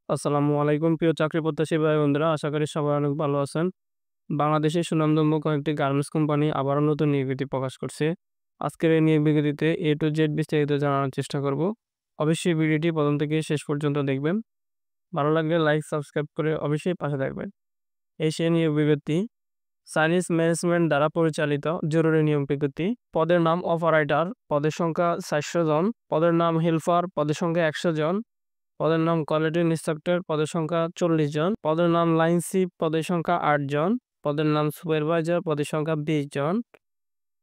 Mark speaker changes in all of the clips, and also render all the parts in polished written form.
Speaker 1: আসসালামু আলাইকুম প্রিয় চাকরি প্রত্যাশী ভাই বন্ধুরা, আশা করি সবাই অনেক ভালো আছেন। বাংলাদেশের সুনামধন্য কয়েকটি গার্মেন্টস কোম্পানি আবারও নতুন নিয়োগ বিজ্ঞপ্তি প্রকাশ করছে। আজকের এই নিয়োগ বিজ্ঞপ্তিতে A to Z বিস্তারিত জানানোর চেষ্টা করব। অবশ্যই ভিডিওটি প্রথম থেকে শেষ পর্যন্ত দেখবেন। ভালো লাগলে লাইক, সাবস্ক্রাইব করে অবশ্যই পাশে থাকবেন। এই সেই নিয়োগ বিজ্ঞপ্তি চাইনিজ ম্যানেজমেন্ট দ্বারা পরিচালিত জরুরি নিয়োগ বিজ্ঞপ্তি। পদের নাম অপারেটর, পদের সংখ্যা 400 জন। পদের নাম হেল্পার, পদের সংখ্যা 100 জন। পদের নাম কোয়ালিটি ইন্সপেক্টর, পদের সংখ্যা 40 জন। পদের নাম লাইন শিপ, পদের সংখ্যা 8 জন। পদের নাম সুপারভাইজার, পদের সংখ্যা 20 জন।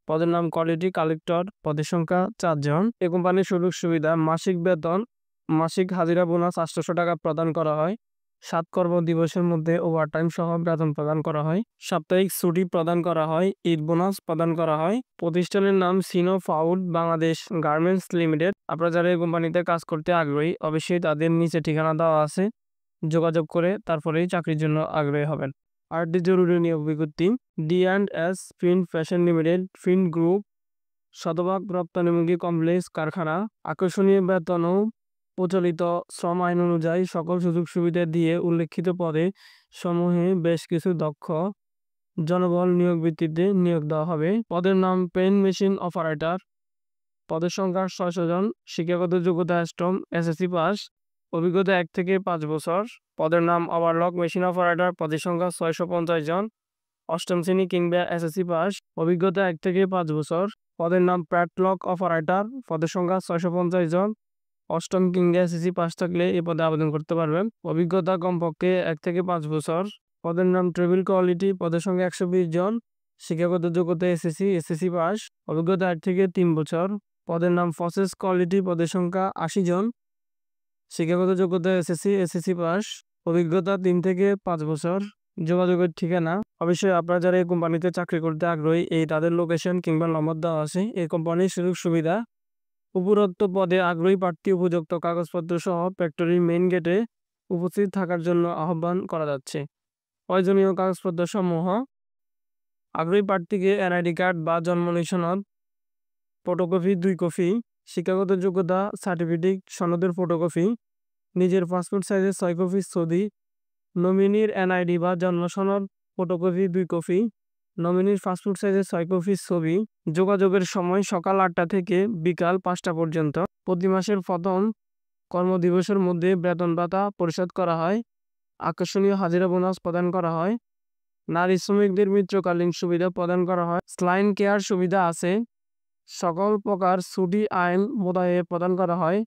Speaker 1: পদের নাম কোয়ালিটি কালেক্টর, পদের সংখ্যা 4 জন। এই কোম্পানির সুযোগ সুবিধা: মাসিক বেতন, মাসিক হাজিরা বোনাস 800 টাকা প্রদান করা হয়। 7 কর্মদিবসের মধ্যে ওভারটাইম সহ বেতন প্রদান করা হয়। সাপ্তাহিক ছুটি প্রদান করা হয়। ঈদ বোনাস প্রদান করা হয়। প্রতিষ্ঠানের নাম সিনো ফাউড বাংলাদেশ গার্মেন্টস লিমিটেড। আপনারা যারা এই কোম্পানিতে কাজ করতে আগ্রহী, অবশ্যই তাদের নিচে ঠিকানা দেওয়া আছে, যোগাযোগ করে তারপরেই চাকরির জন্য আগ্রহী হবেন। আরেকটি জরুরি নিয়োগ বিজ্ঞপ্তি: D&S print fashion limited, print group, শতভাগ রপ্তানিমুখী কমপ্লেক্স কারখানা। আকর্ষণীয় বেতন ও প্রচলিত শ্রম আইন অনুযায়ী সকল সুযোগ সুবিধা দিয়ে উল্লেখিত পদে সমূহে বেশ কিছু দক্ষ জনবল নিয়োগ ভিত্তিতে নিয়োগ দেওয়া হবে। পদের নাম পেন মেশিন অপারেটর, পদের সংখ্যা 600 জন। শিক্ষাগত যোগ্যতা অষ্টম SSC পাস, অভিজ্ঞতা 1 থেকে 5 বছর। পদের নাম ওভারলক মেশিন অপারেটর, পদের সংখ্যা 650 জন। অষ্টম শ্রেণী কিংবা SSC পাস, অভিজ্ঞতা 1 থেকে 5 বছর। পদের নাম প্যাডলক অপারেটর, পদের সংখ্যা 650 জন। অষ্টম কিংবা SSC পাস থাকলে এই পদে আবেদন করতে পারবেন। অভিজ্ঞতা কমপক্ষে 1 থেকে 5 বছর। পদের নাম টেবিল কোয়ালিটি, পদের সংখ্যা 120 জন। শিক্ষাগত যোগ্যতা SSC পাস, অভিজ্ঞতা 1 থেকে 3 বছর। পদের নাম প্রসেস কোয়ালিটি, পদের সংখ্যা 80 জন। শিক্ষাগত যোগ্যতা SSC পাস, অভিজ্ঞতা 3 থেকে 5 বছর। যোগাযোগের ঠিকানা: অবশ্যই আপনারা যারা এই কোম্পানিতে চাকরি করতে আগ্রহী, এই তাদের লোকেশন কিংবা নম্বর দেওয়া আছে। এই কোম্পানির সুযোগ সুবিধা: উপরোক্ত পদে আগ্রহী প্রার্থী উপযুক্ত কাগজপত্র সহ ফ্যাক্টরির মেইন গেটে উপস্থিত থাকার জন্য আহ্বান করা যাচ্ছে। প্রয়োজনীয় কাগজপত্র সমূহ: আগ্রহী প্রার্থীকে NID কার্ড বা জন্ম নিবন্ধন ফটোকপি 2 কপি, শিক্ষাগত যোগ্যতা সার্টিফিকেট সনদের ফটোকপি, নিজের পাসপোর্ট সাইজের 6 কপি ছবি, নমিনির NID বা জন্ম সনদ ফটোকপি 2 কপি, নমিনির পাসপোর্ট সাইজের 6 কপি ছবি। যোগাযোগের সময় সকাল 8টা থেকে বিকাল 5টা পর্যন্ত। প্রতি মাসের প্রথম কর্মদিবসের মধ্যে বেতন ভাতা পরিশোধ করা হয়। আকর্ষণীয় হাজিরা বোনাস প্রদান করা হয়। নারী শ্রমিকদের মৃত্যুকালীন সুবিধা প্রদান করা হয়। স্লাইন কেয়ার সুবিধা আছে। সকল প্রকার ছুটি আইন মোতায়ে প্রদান করা হয়।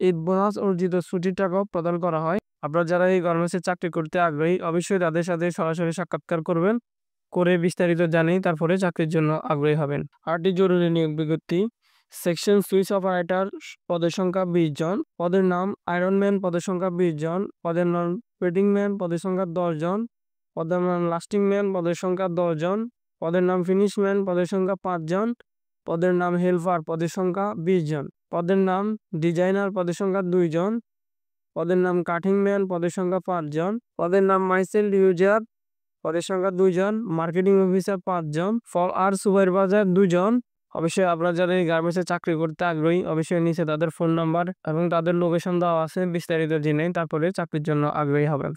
Speaker 1: ঈদ বোনাস অর্জিত ছুটির টাকাও প্রদান করা হয়। আপনারা যারা এই গার্মেন্টসে চাকরি করতে আগ্রহী, অবশ্যই তাদের সাথে সরাসরি সাক্ষাৎকার করবেন, করে বিস্তারিত জানিয়ে তারপরে চাকরির জন্য আগ্রহী হবেন। আরটি জরুরি নিয়োগ বিজ্ঞপ্তি: সেকশন সুইচ অপারেটর, পদের সংখ্যা 20 জন। পদের নাম আয়রনম্যান, পদের সংখ্যা 20 জন। পদের নাম পেডিং ম্যান, পদের সংখ্যা 10 জন। পদের নাম লাস্টিং ম্যান, পদের সংখ্যা 10 জন। পদের নাম ফিনিশ ম্যান, পদের সংখ্যা 5 জন। পদের নাম হেল্পার, পদের সংখ্যা 20 জন। পদের নাম ডিজাইনার, পদের সংখ্যা 2 জন। পদের নাম কাটিং ম্যান, পদের সংখ্যা 5 জন। পদের নাম মাইসেল ইউজার, পদের সংখ্যা 2 জন। মার্কেটিং অফিসার 5 জন। ফর আর সুপারভাইজার 2 জন। অবশ্যই আপনারা যারা এই গার্মেন্টসে চাকরি করতে আগ্রহী, অবশ্যই নিচে তাদের ফোন নাম্বার এবং তাদের লোকেশন দেওয়া আছে, বিস্তারিত জেনে তারপরে চাকরির জন্য আগ্রহী হবেন।